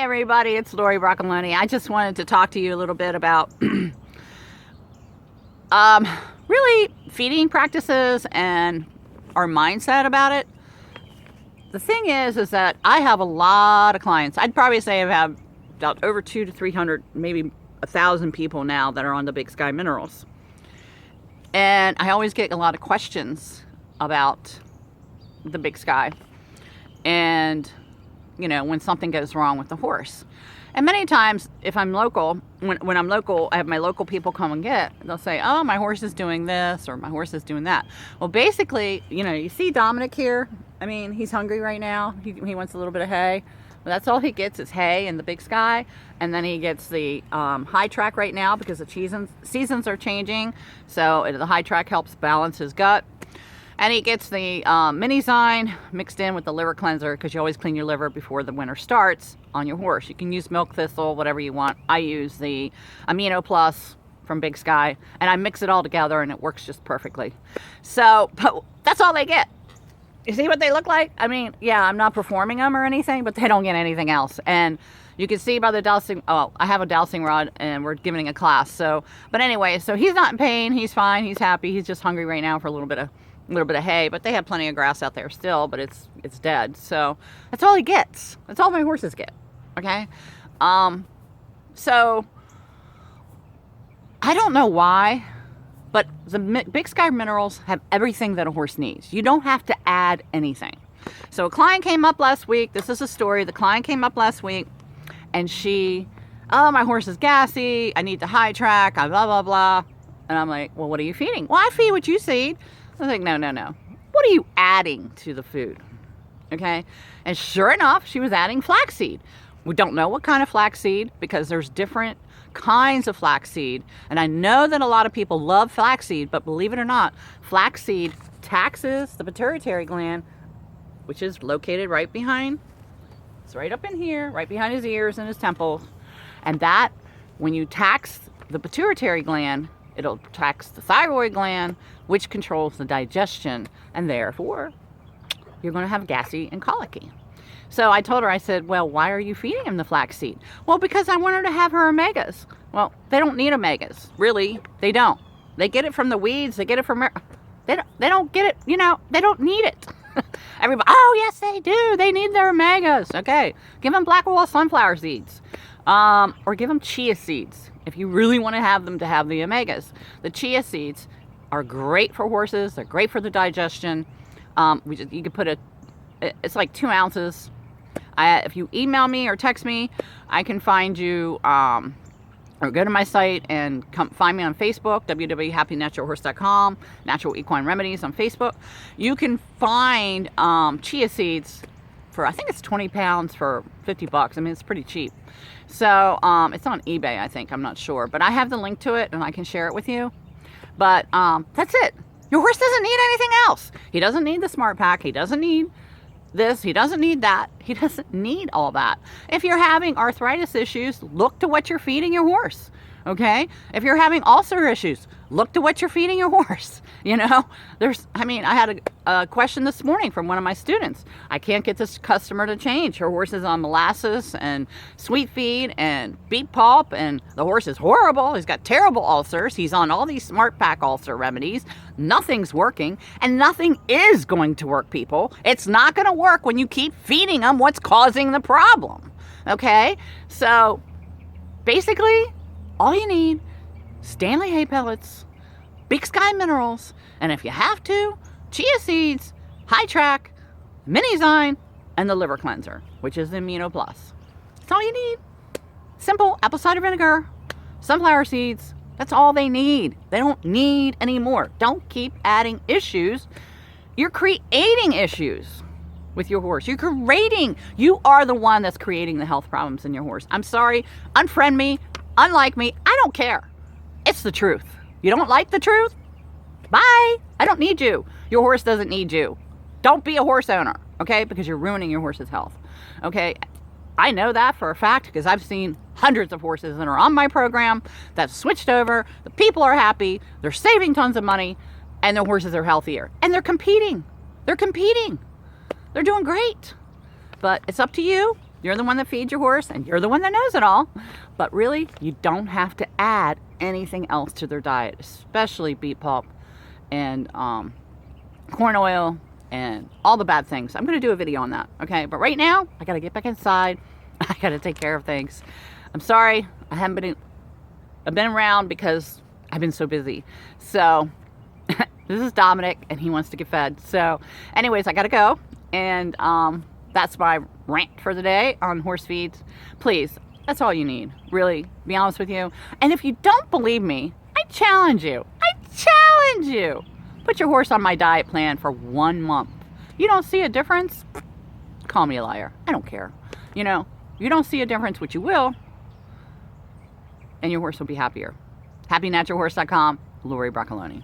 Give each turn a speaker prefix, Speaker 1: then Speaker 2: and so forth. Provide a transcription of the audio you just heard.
Speaker 1: everybody, it's Lori Broccoloni. I just wanted to talk to you a little bit about really feeding practices and our mindset about it. The thing is that I have a lot of clients. I'd probably say I have about over 200 to 300, maybe 1,000 people now that are on the Big Sky Minerals. And I always get a lot of questions about the Big Sky and when something goes wrong with the horse. And many times, if I'm local, when I'm local, I have my local people come and they'll say, oh, my horse is doing this or my horse is doing that. Well, basically, you see Dominic here. I mean, he's hungry right now. He wants a little bit of hay. But that's all he gets is hay in the Big Sky. And then he gets the high track right now because the seasons are changing. So the high track helps balance his gut. And he gets the Mini-Zyme mixed in with the liver cleanser because you always clean your liver before the winter starts on your horse. You can use milk thistle, whatever you want. I use the Amino Plus from Big Sky, and I mix it all together, and it works just perfectly. So, but that's all they get. You see what they look like? I mean, yeah, I'm not performing them or anything, but they don't get anything else. And you can see by the dowsing, I have a dowsing rod, and we're giving a class. So, but anyway, so he's not in pain. He's fine. He's happy. He's just hungry right now for a little bit of hay, but they have plenty of grass out there still, but it's dead. So that's all he gets. That's all my horses get. Okay. So I don't know why, but the Big Sky Minerals have everything that a horse needs. You don't have to add anything. So a client came up last week. This is a story. The client came up last week and my horse is gassy. I need the high track, blah, blah, blah. And I'm like, well, what are you feeding? Well, I feed what you feed. I was like, no. What are you adding to the food? Okay. And sure enough, she was adding flaxseed. We don't know what kind of flaxseed because there's different kinds of flaxseed. And I know that a lot of people love flaxseed, but believe it or not, flaxseed taxes the pituitary gland, which is located right behind, it's right up in here, right behind his ears and his temples. And that, when you tax the pituitary gland, it'll tax the thyroid gland, which controls the digestion, and therefore you're going to have gassy and colicky. So I told her, I said, well, why are you feeding him the flaxseed? Well, because I want her to have her omegas. Well, they don't need omegas. Really, they don't. They get it from the weeds. They get it from, they don't get it, they don't need it. Everybody, oh, yes, they do. They need their omegas. Okay, give them black wall sunflower seeds. Or give them chia seeds if you really want to have them to have the omegas. The chia seeds are great for horses. They're great for the digestion. You could put it's like 2 ounces. If you email me or text me, I can find you, or go to my site and come find me on Facebook, www.happynaturalhorse.com, Natural Equine Remedies on Facebook. You can find chia seeds for, I think it's 20 pounds for $50. I mean, it's pretty cheap. So it's on eBay, I think. I'm not sure. But I have the link to it, and I can share it with you. But that's it. Your horse doesn't need anything else. He doesn't need the Smart Pack. He doesn't need this. He doesn't need that. He doesn't need all that. If you're having arthritis issues, look to what you're feeding your horse. Okay? If you're having ulcer issues, look to what you're feeding your horse. I had a question this morning from one of my students. I can't get this customer to change. Her horse is on molasses and sweet feed and beet pulp, and the horse is horrible. He's got terrible ulcers. He's on all these Smart Pack ulcer remedies. Nothing's working, and nothing is going to work, people. It's not going to work when you keep feeding them what's causing the problem. Okay? So, basically, all you need, Stanley hay pellets, Big Sky Minerals, and if you have to, chia seeds, high track, Mini-Zyme, and the liver cleanser, which is the Amino Plus. That's all you need. Simple apple cider vinegar, sunflower seeds. That's all they need. They don't need any more. Don't keep adding issues. You're creating issues with your horse. You are the one that's creating the health problems in your horse. I'm sorry. Unfriend me. Unlike me. I don't care. It's the truth. You don't like the truth? Bye. I don't need you. Your horse doesn't need you. Don't be a horse owner, okay? Because you're ruining your horse's health, okay? I know that for a fact because I've seen hundreds of horses that are on my program that switched over. The people are happy. They're saving tons of money, and their horses are healthier. And they're competing. They're doing great. But it's up to you. You're the one that feeds your horse, and you're the one that knows it all. But really, you don't have to add anything else to their diet, especially beet pulp and corn oil and all the bad things. I'm going to do a video on that, okay? But right now, I got to get back inside. I got to take care of things. I'm sorry. I've been around because I've been so busy. So this is Dominic, and he wants to get fed. So anyways, I got to go. And that's my rant for the day on horse feeds. Please, that's all you need. Really, be honest with you. And if you don't believe me, I challenge you. Put your horse on my diet plan for 1 month. You don't see a difference? Call me a liar. I don't care. You know, you don't see a difference, which you will, and your horse will be happier. HappyNaturalHorse.com, Lori Broccoloni.